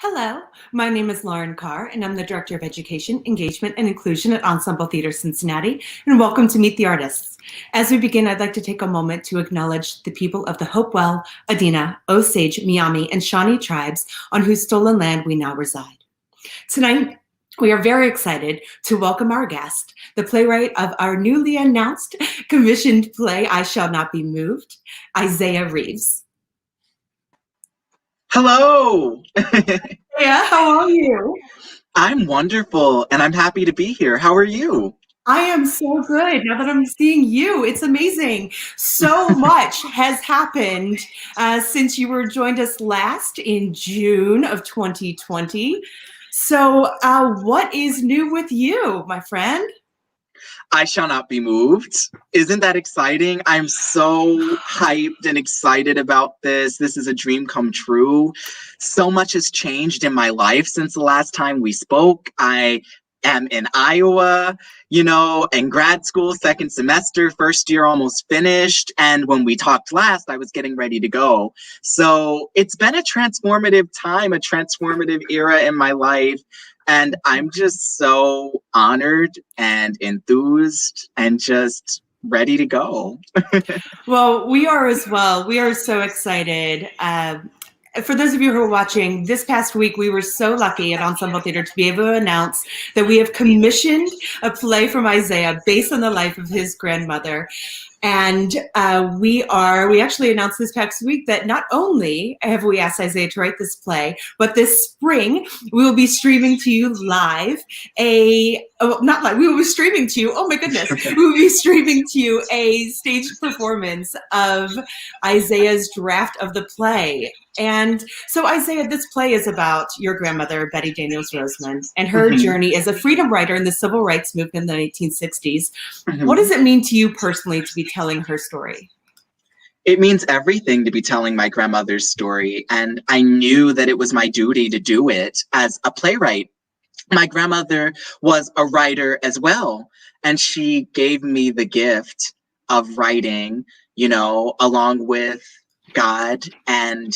Hello, my name is Lauren Carr, and I'm the Director of Education, Engagement, and Inclusion at Ensemble Theater Cincinnati, and welcome to Meet the Artists. As we begin, I'd like to take a moment to acknowledge the people of the Hopewell, Adena, Osage, Miami, and Shawnee tribes on whose stolen land we now reside. Tonight, we are very excited to welcome our guest, the playwright of our newly announced commissioned play, I Shall Not Be Moved, Isaiah Reaves. Hello! Yeah, how are you? I'm wonderful, and I'm happy to be here. How are you? I am so good. Now that I'm seeing you, it's amazing. So much has happened since you were joined us last in June of 2020. So what is new with you, my friend? I Shall Not Be Moved. Isn't that exciting? I'm so hyped and excited about this. This is a dream come true. So much has changed in my life since the last time we spoke. I am in Iowa, in grad school, second semester, first year almost finished. And when we talked last, I was getting ready to go. So it's been a transformative time, a transformative era in my life. And I'm just so honored and enthused and just ready to go. Well, we are as well. We are so excited. For those of you who are watching, this past week, we were so lucky at Ensemble Theater to be able to announce that we have commissioned a play from Isaiah based on the life of his grandmother. And we actually announced this past week that not only have we asked Isaiah to write this play, but this spring we will be streaming to you live we will be streaming to you, oh my goodness, we will be streaming to you a staged performance of Isaiah's draft of the play. And so, Isaiah, this play is about your grandmother, Betty Daniels Roseman, and her journey as a freedom writer in the civil rights movement in the 1960s. What does it mean to you personally to be telling her story? It means everything to be telling my grandmother's story, and I knew that it was my duty to do it as a playwright. My grandmother was a writer as well, and she gave me the gift of writing, along with God. And,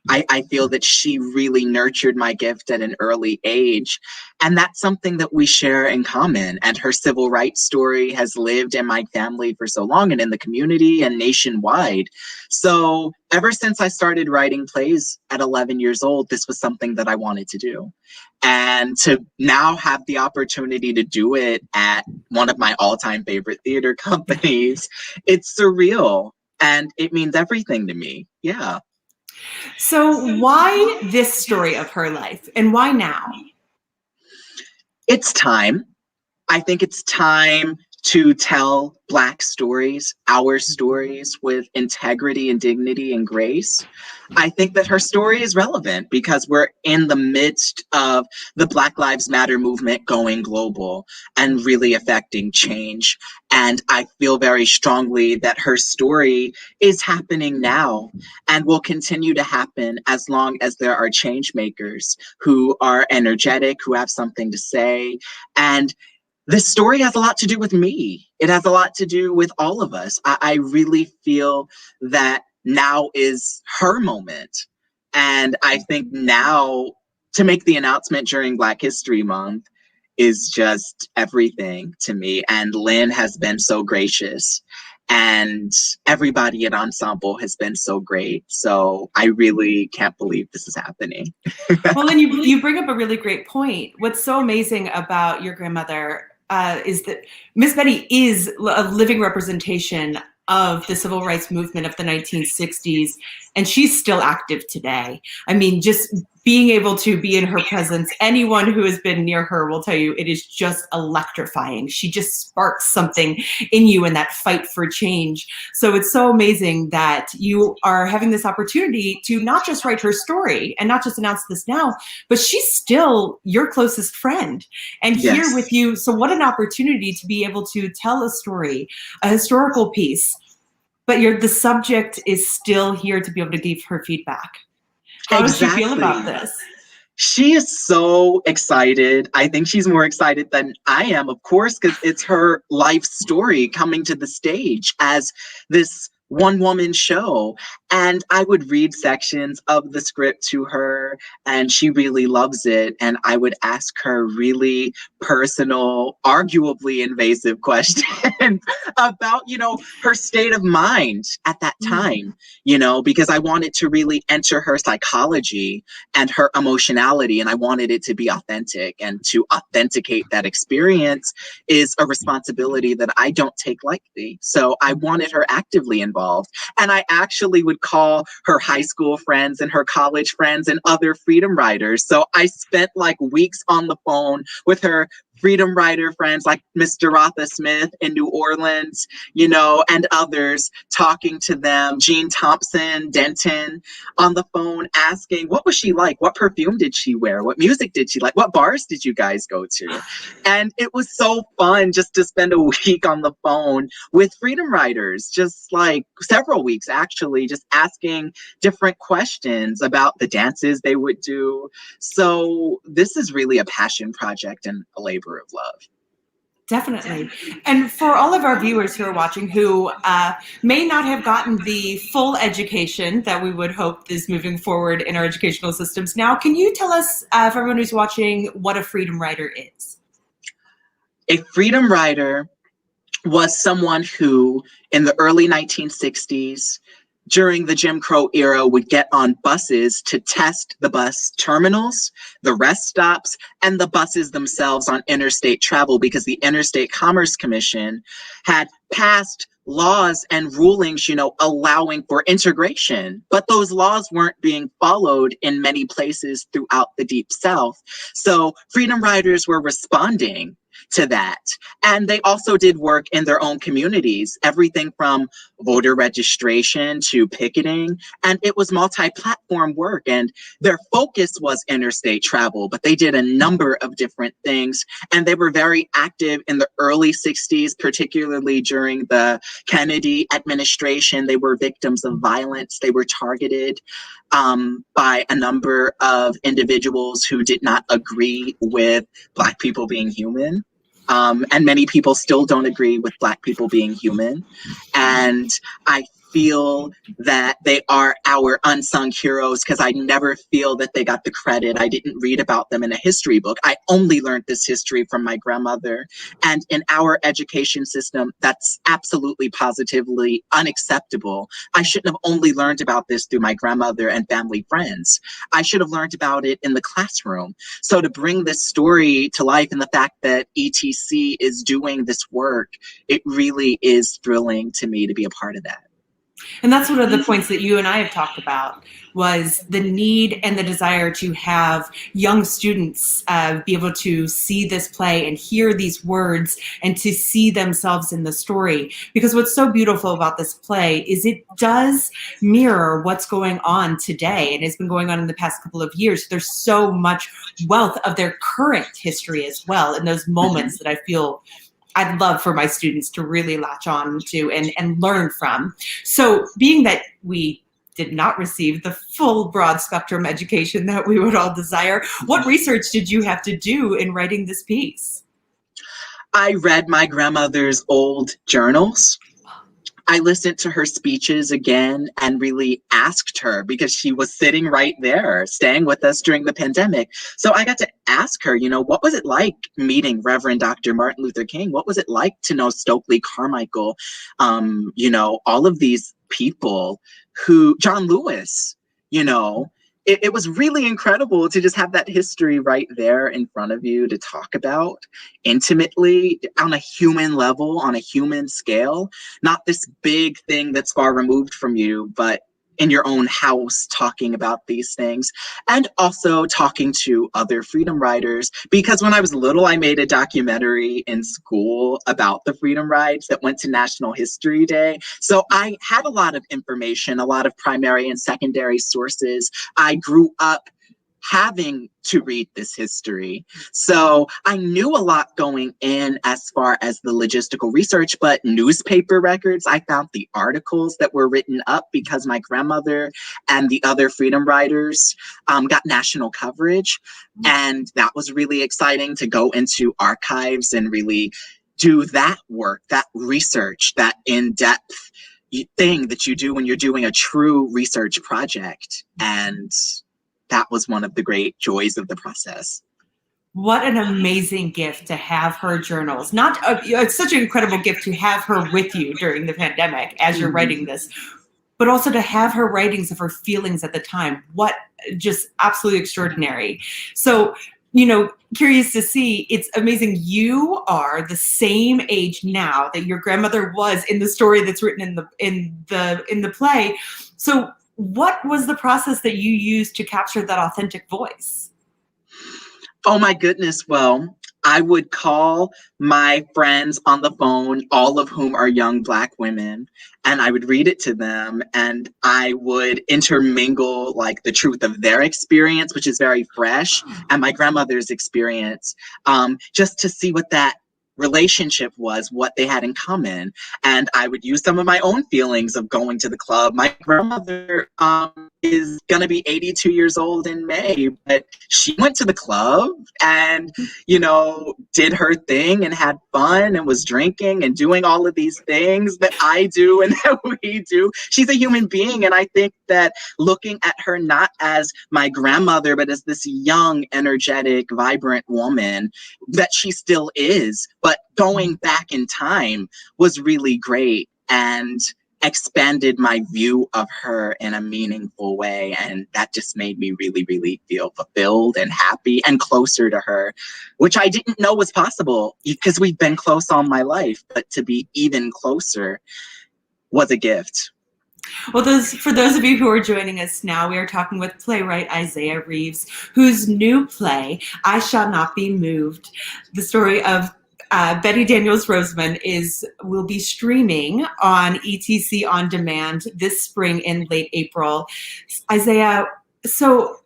I feel that she really nurtured my gift at an early age. And that's something that we share in common. And her civil rights story has lived in my family for so long and in the community and nationwide. So ever since I started writing plays at 11 years old, this was something that I wanted to do. And to now have the opportunity to do it at one of my all-time favorite theater companies, it's surreal. And it means everything to me. Yeah. So why this story of her life and why now? It's time. I think it's time to tell Black stories, our stories, with integrity and dignity and grace. I think that her story is relevant because we're in the midst of the Black Lives Matter movement going global and really affecting change. And I feel very strongly that her story is happening now and will continue to happen as long as there are change makers who are energetic, who have something to say. And this story has a lot to do with me. It has a lot to do with all of us. I really feel that now is her moment. And I think now to make the announcement during Black History Month is just everything to me. And Lynn has been so gracious. And everybody at Ensemble has been so great. So I really can't believe this is happening. Well, and you bring up a really great point. What's so amazing about your grandmother is that Miss Betty is a living representation of the civil rights movement of the 1960s, and she's still active today. I mean, just being able to be in her presence, anyone who has been near her will tell you it is just electrifying. She just sparks something in you in that fight for change. So it's so amazing that you are having this opportunity to not just write her story and not just announce this now, but she's still your closest friend and Yes. here with you. So what an opportunity to be able to tell a story, a historical piece, but the subject is still here to be able to give her feedback. How does she feel about this? She is so excited. I think she's more excited than I am, of course, because it's her life story coming to the stage as this one-woman show. And I would read sections of the script to her, and she really loves it. And I would ask her really personal, arguably invasive questions about, her state of mind at that time, because I wanted to really enter her psychology and her emotionality, and I wanted it to be authentic. And to authenticate that experience is a responsibility that I don't take lightly. So I wanted her actively involved. And I actually would call her high school friends and her college friends and other freedom writers. So I spent like weeks on the phone with her freedom writer friends like Mr. Rotha Smith in New Orleans, and others, talking to them, Jean Thompson, Denton, on the phone, asking, what was she like? What perfume did she wear? What music did she like? What bars did you guys go to? And it was so fun just to spend a week on the phone with freedom writers, just like several weeks actually, just asking different questions about the dances they would do. So this is really a passion project and a labor of love. Definitely. And for all of our viewers who are watching who may not have gotten the full education that we would hope is moving forward in our educational systems now, can you tell us, for everyone who's watching, what a freedom writer is? A freedom writer was someone who, in the early 1960s, during the Jim Crow era, would get on buses to test the bus terminals, the rest stops, and the buses themselves on interstate travel, because the Interstate Commerce Commission had passed laws and rulings, allowing for integration. But those laws weren't being followed in many places throughout the Deep South. So freedom riders were responding to that. And they also did work in their own communities, everything from voter registration to picketing. And it was multi-platform work. And their focus was interstate travel, but they did a number of different things. And they were very active in the early 60s, particularly during the Kennedy administration. They were victims of violence. They were targeted by a number of individuals who did not agree with Black people being human. And many people still don't agree with Black people being human. And I feel that they are our unsung heroes, because I never feel that they got the credit. I didn't read about them in a history book. I only learned this history from my grandmother. And in our education system, that's absolutely positively unacceptable. I shouldn't have only learned about this through my grandmother and family friends. I should have learned about it in the classroom. So to bring this story to life, and the fact that ETC is doing this work, it really is thrilling to me to be a part of that. And that's one of the points that you and I have talked about, was the need and the desire to have young students be able to see this play and hear these words and to see themselves in the story. Because what's so beautiful about this play is it does mirror what's going on today, and it's been going on in the past couple of years. There's so much wealth of their current history as well, in those moments that I feel I'd love for my students to really latch on to and learn from. So being that we did not receive the full broad spectrum education that we would all desire, what research did you have to do in writing this piece? I read my grandmother's old journals. I listened to her speeches again and really asked her, because she was sitting right there, staying with us during the pandemic. So I got to ask her, what was it like meeting Reverend Dr. Martin Luther King? What was it like to know Stokely Carmichael? All of these people John Lewis, it was really incredible to just have that history right there in front of you to talk about intimately, on a human level, on a human scale, not this big thing that's far removed from you, but in your own house talking about these things, and also talking to other freedom writers. Because when I was little, I made a documentary in school about the freedom rides that went to National History Day. So I had a lot of information, a lot of primary and secondary sources. I grew up having to read this history. So I knew a lot going in as far as the logistical research, but newspaper records, I found the articles that were written up because my grandmother and the other freedom writers got national coverage. And that was really exciting to go into archives and really do that work, that research, that in-depth thing that you do when you're doing a true research project. And that was one of the great joys of the process. What an amazing gift to have her journals. It's such an incredible gift to have her with you during the pandemic as you're writing this, but also to have her writings of her feelings at the time. What just absolutely extraordinary. So, curious to see, it's amazing. You are the same age now that your grandmother was in the story that's written in the play. So what was the process that you used to capture that authentic voice? Oh my goodness. Well, I would call my friends on the phone, all of whom are young Black women, and I would read it to them, and I would intermingle like the truth of their experience, which is very fresh, and my grandmother's experience, just to see what that relationship was, what they had in common. And I would use some of my own feelings of going to the club. My grandmother is going to be 82 years old in May, but she went to the club and, did her thing and had fun and was drinking and doing all of these things that I do and that we do. She's a human being. And I think that looking at her not as my grandmother, but as this young, energetic, vibrant woman that she still is, but going back in time was really great and expanded my view of her in a meaningful way. And that just made me really, really feel fulfilled and happy and closer to her, which I didn't know was possible because we've been close all my life, but to be even closer was a gift. Well, for those of you who are joining us now, we are talking with playwright Isaiah Reaves, whose new play, I Shall Not Be Moved, the story of Betty Daniels Roseman, will be streaming on ETC On Demand this spring in late April. Isaiah, so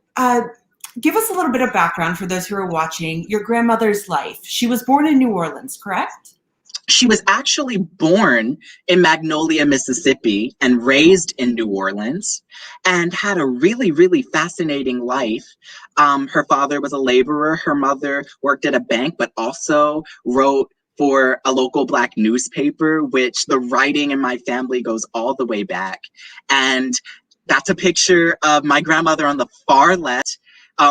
give us a little bit of background for those who are watching. Your grandmother's life. She was born in New Orleans, correct? She was actually born in Magnolia, Mississippi, and raised in New Orleans, and had a really, really fascinating life. Her father was a laborer. Her mother worked at a bank, but also wrote for a local Black newspaper, which the writing in my family goes all the way back. And that's a picture of my grandmother on the far left.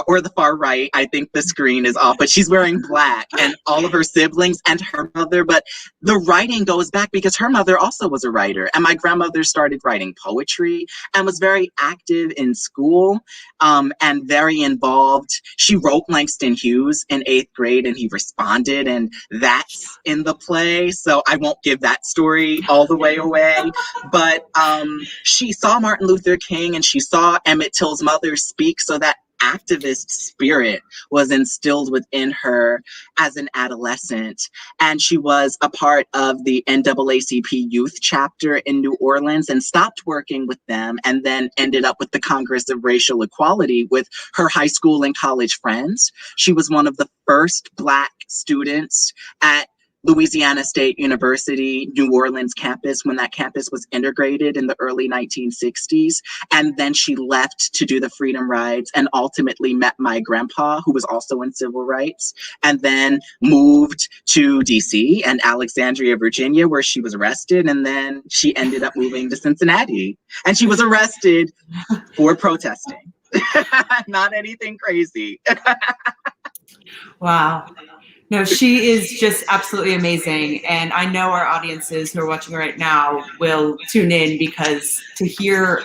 Or the far right. I think the screen is off, but she's wearing black, and all of her siblings and her mother. But the writing goes back because her mother also was a writer, and my grandmother started writing poetry and was very active in school and very involved. She wrote Langston Hughes in 8th grade, and he responded, and that's in the play. So I won't give that story all the way away. But she saw Martin Luther King, and she saw Emmett Till's mother speak, so that activist spirit was instilled within her as an adolescent. And she was a part of the NAACP youth chapter in New Orleans and stopped working with them, and then ended up with the Congress of Racial Equality with her high school and college friends. She was one of the first Black students at Louisiana State University, New Orleans campus, when that campus was integrated in the early 1960s. And then she left to do the freedom rides and ultimately met my grandpa, who was also in civil rights, and then moved to DC and Alexandria, Virginia, where she was arrested. And then she ended up moving to Cincinnati, and she was arrested for protesting. Not anything crazy. Wow. No, she is just absolutely amazing. And I know our audiences who are watching right now will tune in, because to hear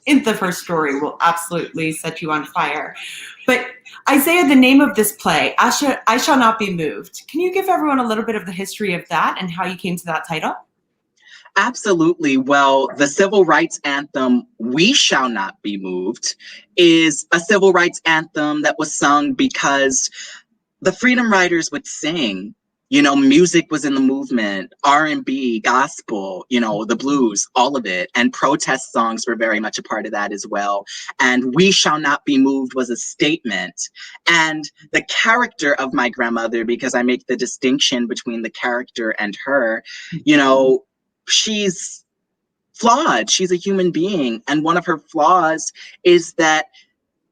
in the first story will absolutely set you on fire. But Isaiah, the name of this play, I Shall Not Be Moved. Can you give everyone a little bit of the history of that and how you came to that title? Absolutely. Well, the civil rights anthem, We Shall Not Be Moved, is a civil rights anthem that was sung because the freedom riders would sing. Music was in the movement, R&B, gospel, the blues, all of it. And protest songs were very much a part of that as well. And We Shall Not Be Moved was a statement. And the character of my grandmother, because I make the distinction between the character and her, she's flawed. She's a human being. And one of her flaws is that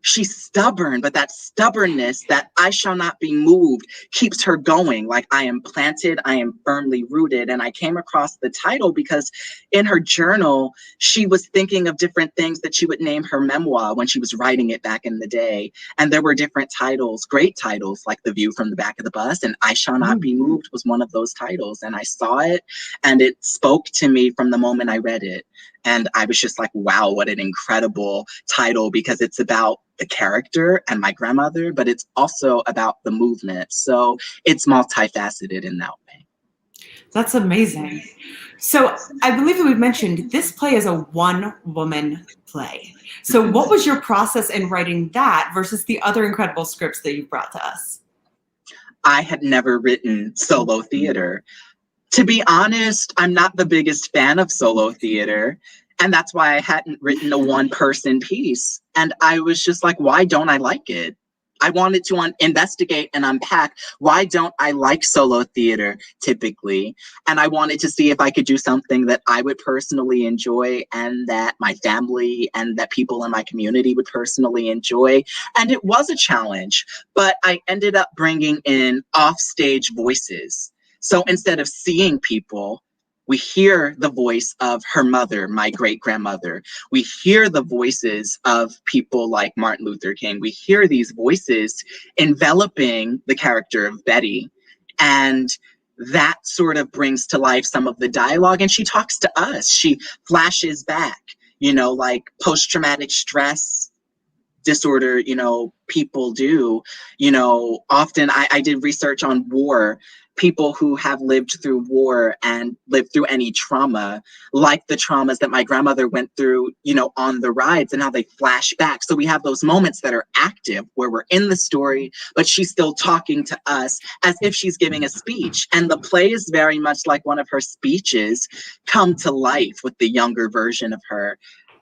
she's stubborn, but that stubbornness, that I shall not be moved, keeps her going. Like, I am planted, I am firmly rooted. And I came across the title because in her journal, she was thinking of different things that she would name her memoir when she was writing it back in the day. And there were different titles, great titles, like The View from the Back of the Bus, and I Shall Not Be Moved was one of those titles. And I saw it, and it spoke to me from the moment I read it. And I was just like, wow, what an incredible title, because it's about the character and my grandmother, but it's also about the movement. So it's multifaceted in that way. That's amazing. So I believe that we've mentioned this play is a one-woman play. So what was your process in writing that versus the other incredible scripts that you brought to us? I had never written solo theater. To be honest, I'm not the biggest fan of solo theater. And that's why I hadn't written a one-person piece. And I was just like, why don't I like it? I wanted to investigate and unpack, why don't I like solo theater typically? And I wanted to see if I could do something that I would personally enjoy, and that my family and that people in my community would personally enjoy. And it was a challenge, but I ended up bringing in offstage voices. So instead of seeing people, we hear the voice of her mother, my great-grandmother. We hear the voices of people like Martin Luther King. We hear these voices enveloping the character of Betty. And that sort of brings to life some of the dialogue. And she talks to us. She flashes back, like post-traumatic stress disorder, people do. Often I did research on war. People who have lived through war and lived through any trauma, like the traumas that my grandmother went through, on the rides, and how they flash back. So we have those moments that are active where we're in the story, but she's still talking to us as if she's giving a speech. And the play is very much like one of her speeches come to life with the younger version of her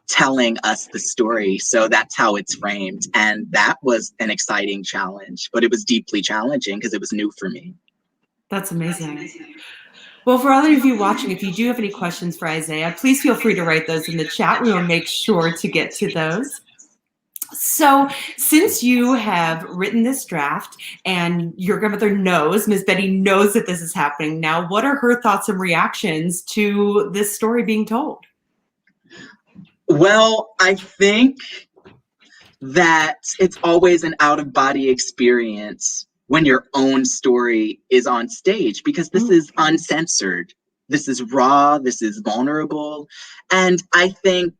telling us the story. So that's how it's framed. And that was an exciting challenge, but it was deeply challenging because it was new for me. That's amazing. Well, for all of you watching, if you do have any questions for Isaiah, please feel free to write those in the chat. We will make sure to get to those. So since you have written this draft and your grandmother knows, Miss Betty knows that this is happening now, what are her thoughts and reactions to this story being told? Well, I think that it's always an out-of-body experience when your own story is on stage, because this is uncensored. This is raw, this is vulnerable. And I think,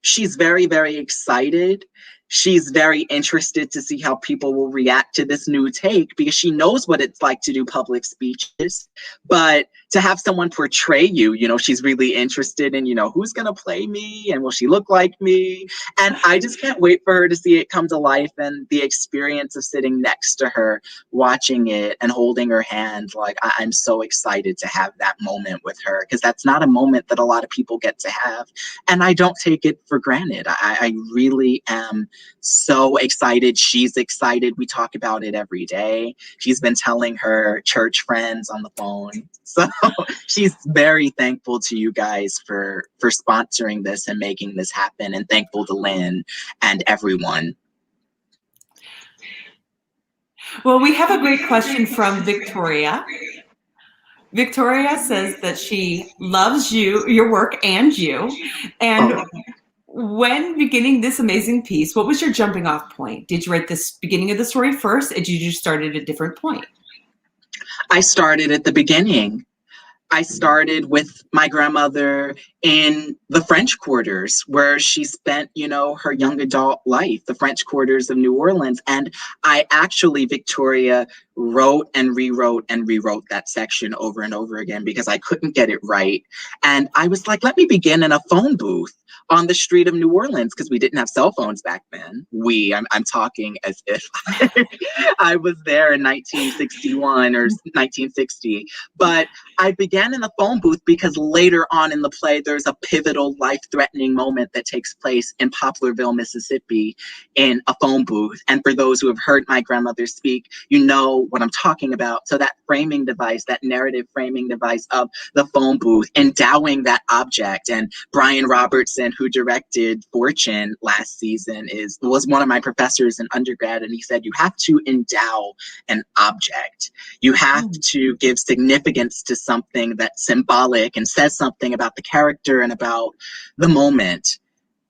she's very, very excited. She's very interested to see how people will react to this new take, because she knows what it's like to do public speeches. But to have someone portray you, she's really interested in, who's going to play me and will she look like me? And I just can't wait for her to see it come to life, and the experience of sitting next to her, watching it and holding her hand. Like, I'm so excited to have that moment with her, because that's not a moment that a lot of people get to have. And I don't take it for granted. I really am so excited. She's excited. We talk about it every day. She's been telling her church friends on the phone. So she's very thankful to you guys for sponsoring this and making this happen, and thankful to Lynn and everyone. Well, we have a great question from Victoria. Victoria says that she loves you, your work, and you. And when beginning this amazing piece, what was your jumping off point? Did you write this beginning of the story first, or did you just start at a different point? I started at the beginning. I started with my grandmother in the French Quarters, where she spent, her young adult life, the French Quarters of New Orleans. And I actually, Victoria, wrote and rewrote that section over and over again, because I couldn't get it right. And I was like, let me begin in a phone booth on the street of New Orleans, because we didn't have cell phones back then. I'm talking as if I was there in 1961 or 1960. But I began in the phone booth because later on in the play, there's a pivotal, life-threatening moment that takes place in Poplarville, Mississippi, in a phone booth. And for those who have heard my grandmother speak, what I'm talking about. So that framing device, that narrative framing device of the phone booth, endowing that object. And Brian Robertson, who directed Fortune last season, was one of my professors in undergrad, and he said, you have to endow an object. You have to give significance to something that's symbolic and says something about the character and about the moment.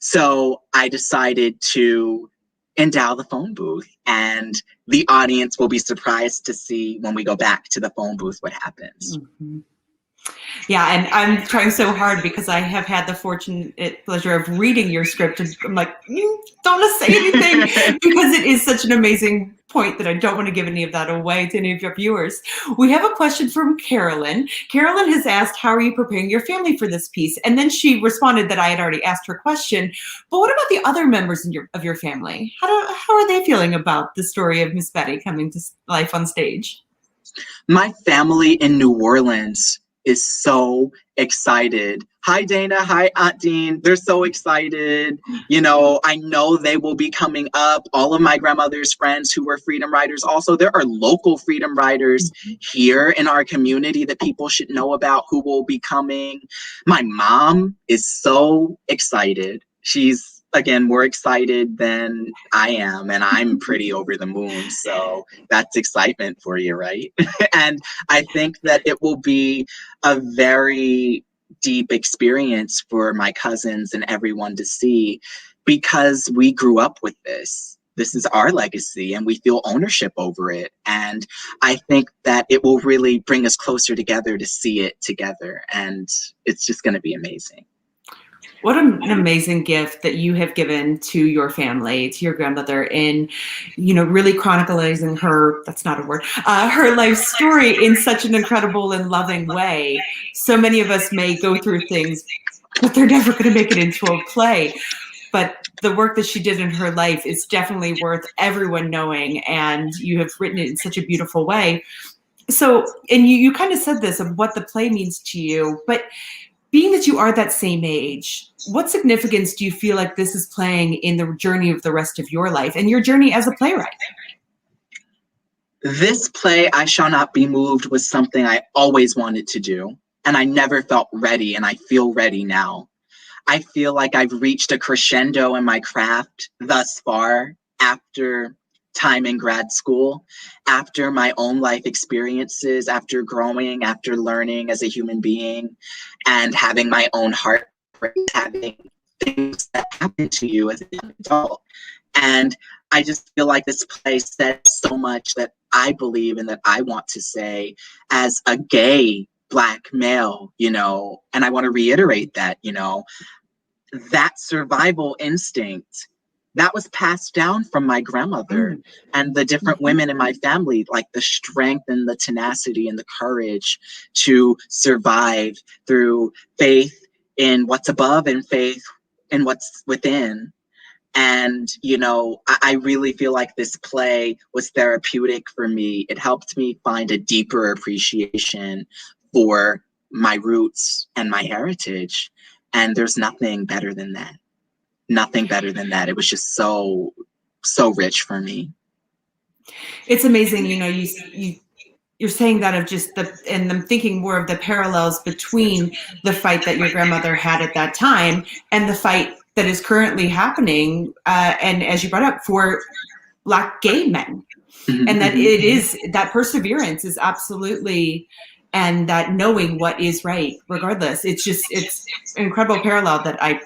So I decided to endow the phone booth, and the audience will be surprised to see when we go back to the phone booth what happens. Mm-hmm. Yeah, and I'm trying so hard because I have had the fortunate pleasure of reading your script, and I'm like, don't want to say anything because it is such an amazing point that I don't want to give any of that away to any of your viewers. We have a question from Carolyn. Carolyn has asked, how are you preparing your family for this piece? And then she responded that I had already asked her question, but what about the other members of your family? How are they feeling about the story of Miss Betty coming to life on stage? My family in New Orleans is so excited. Hi, Dana. Hi, Aunt Dean. They're so excited. You know, I know they will be coming up. All of my grandmother's friends who were freedom riders. Also, there are local freedom riders here in our community that people should know about who will be coming. My mom is so excited. She's, again, more excited than I am, and I'm pretty over the moon. So that's excitement for you, right? And I think that it will be a very deep experience for my cousins and everyone to see, because we grew up with this. This is our legacy and we feel ownership over it. And I think that it will really bring us closer together to see it together. And it's just going to be amazing. What an amazing gift that you have given to your family, to your grandmother, in, really chronicling her, that's not a word, her life story in such an incredible and loving way. So many of us may go through things, but they're never going to make it into a play. But the work that she did in her life is definitely worth everyone knowing, and you have written it in such a beautiful way. So, and you kind of said this of what the play means to you, but being that you are that same age, what significance do you feel like this is playing in the journey of the rest of your life and your journey as a playwright? This play, I Shall Not Be Moved, was something I always wanted to do, and I never felt ready, and I feel ready now. I feel like I've reached a crescendo in my craft thus far after time in grad school, after my own life experiences, after growing, after learning as a human being, and having my own heart, having things that happen to you as an adult. And I just feel like this play said so much that I believe and that I want to say as a gay Black male, and I want to reiterate that, that survival instinct that was passed down from my grandmother and the different women in my family, like the strength and the tenacity and the courage to survive through faith in what's above and faith in what's within. And, I really feel like this play was therapeutic for me. It helped me find a deeper appreciation for my roots and my heritage. And there's nothing better than that. Nothing better than that. It was just so rich for me. It's amazing, you're saying that of just and I'm thinking more of the parallels between the fight that your grandmother had at that time and the fight that is currently happening, and as you brought up, for Black gay men. And that it is, that perseverance is absolutely, and that knowing what is right, regardless. It's an incredible parallel that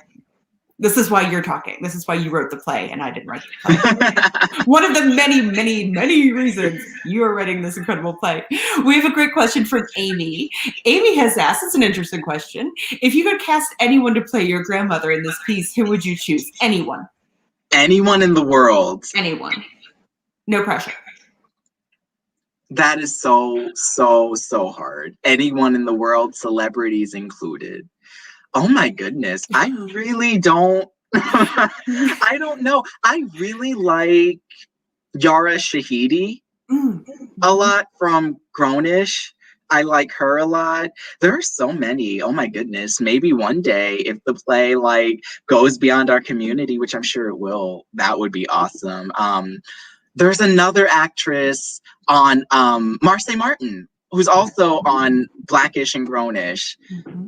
this is why you're talking. This is why you wrote the play and I didn't write the play. One of the many, many, many reasons you are writing this incredible play. We have a great question from Amy. Amy has asked, it's an interesting question. If you could cast anyone to play your grandmother in this piece, who would you choose? Anyone. Anyone in the world. Anyone. No pressure. That is so hard. Anyone in the world, celebrities included. Oh my goodness. I really don't, I don't know. I really like Yara Shahidi a lot from Grownish. I like her a lot. There are so many. Oh my goodness. Maybe one day if the play goes beyond our community, which I'm sure it will, that would be awesome. There's another actress on Marseille Martin, who's also on Blackish and Grownish.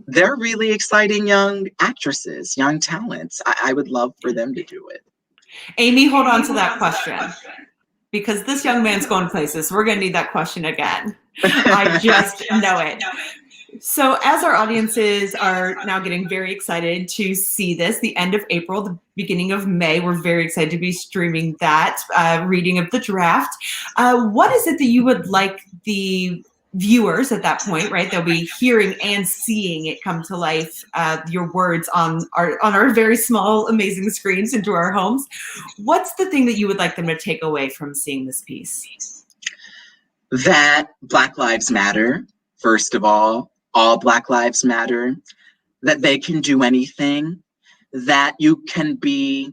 They're really exciting young actresses, young talents. I would love for them to do it. Amy, hold on to that question, because this young man's going places. We're going to need that question again. I just know it. So as our audiences are now getting very excited to see this, the end of April, the beginning of May, we're very excited to be streaming that reading of the draft. What is it that you would like the viewers at that point, right? They'll be hearing and seeing it come to life, your words on our very small, amazing screens into our homes. What's the thing that you would like them to take away from seeing this piece? That Black Lives Matter, first of all Black Lives Matter, that they can do anything, that you can be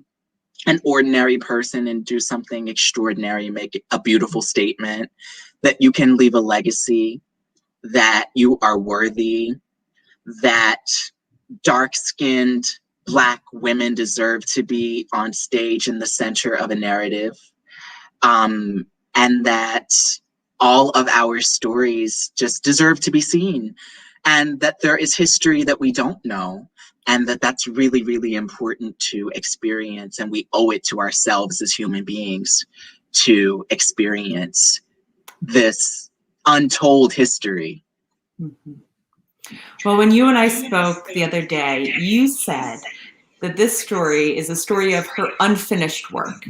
an ordinary person and do something extraordinary, make a beautiful statement, that you can leave a legacy, that you are worthy, that dark-skinned Black women deserve to be on stage in the center of a narrative, and that all of our stories just deserve to be seen, and that there is history that we don't know, and that's really, really important to experience, and we owe it to ourselves as human beings to experience this untold history. Mm-hmm. Well, when you and I spoke the other day, you said that this story is a story of her unfinished work.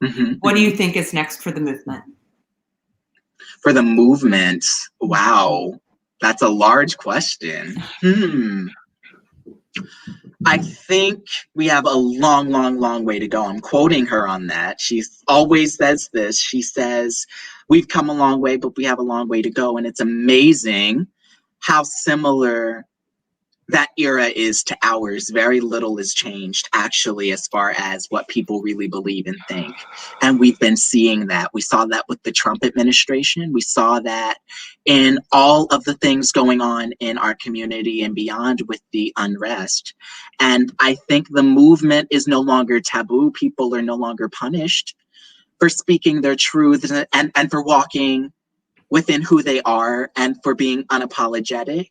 Mm-hmm. What do you think is next for the movement? For the movement, wow, that's a large question. I think we have a long, long, long way to go. I'm quoting her on that. She always says this. She says, we've come a long way, but we have a long way to go. And it's amazing how similar that era is to ours. Very little has changed, actually, as far as what people really believe and think. And we've been seeing that. We saw that with the Trump administration. We saw that in all of the things going on in our community and beyond with the unrest. And I think the movement is no longer taboo. People are no longer punished for speaking their truth and for walking within who they are and for being unapologetic.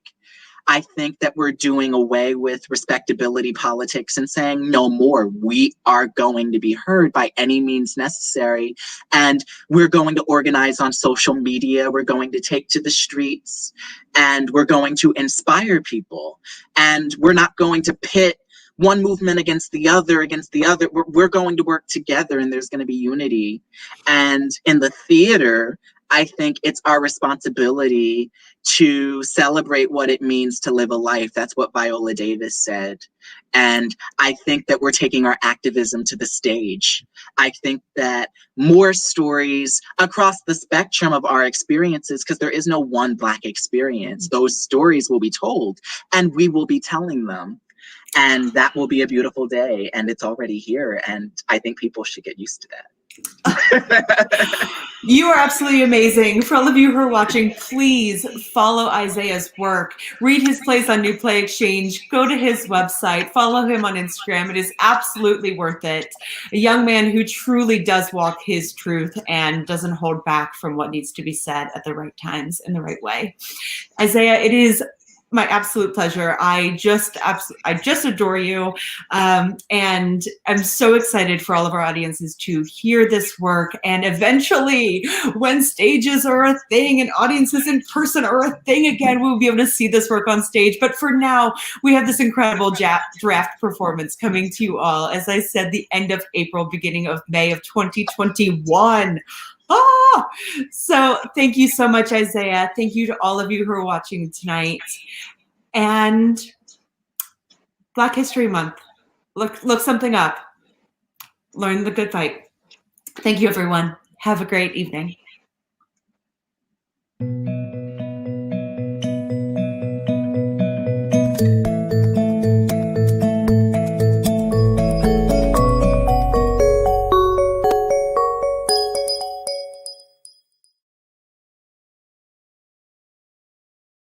I think that we're doing away with respectability politics and saying no more. We are going to be heard by any means necessary. And we're going to organize on social media. We're going to take to the streets and we're going to inspire people. And we're not going to pit one movement against the other. We're going to work together and there's going to be unity. And in the theater, I think it's our responsibility to celebrate what it means to live a life. That's what Viola Davis said. And I think that we're taking our activism to the stage. I think that more stories across the spectrum of our experiences, because there is no one Black experience, those stories will be told and we will be telling them. And that will be a beautiful day. And it's already here. And I think people should get used to that. You are absolutely amazing. For all of you who are watching, please follow Isaiah's work. Read his plays on New Play Exchange. Go to his website. Follow him on Instagram. It is absolutely worth it. A young man who truly does walk his truth and doesn't hold back from what needs to be said at the right times in the right way. Isaiah, it is my absolute pleasure. I just adore you. And I'm so excited for all of our audiences to hear this work. And eventually, when stages are a thing and audiences in person are a thing again, we'll be able to see this work on stage. But for now, we have this incredible draft performance coming to you all. As I said, the end of April, beginning of May of 2021. So thank you so much, Isaiah. Thank you to all of you who are watching tonight. And Black History Month. Look something up. Learn the good fight. Thank you, everyone. Have a great evening.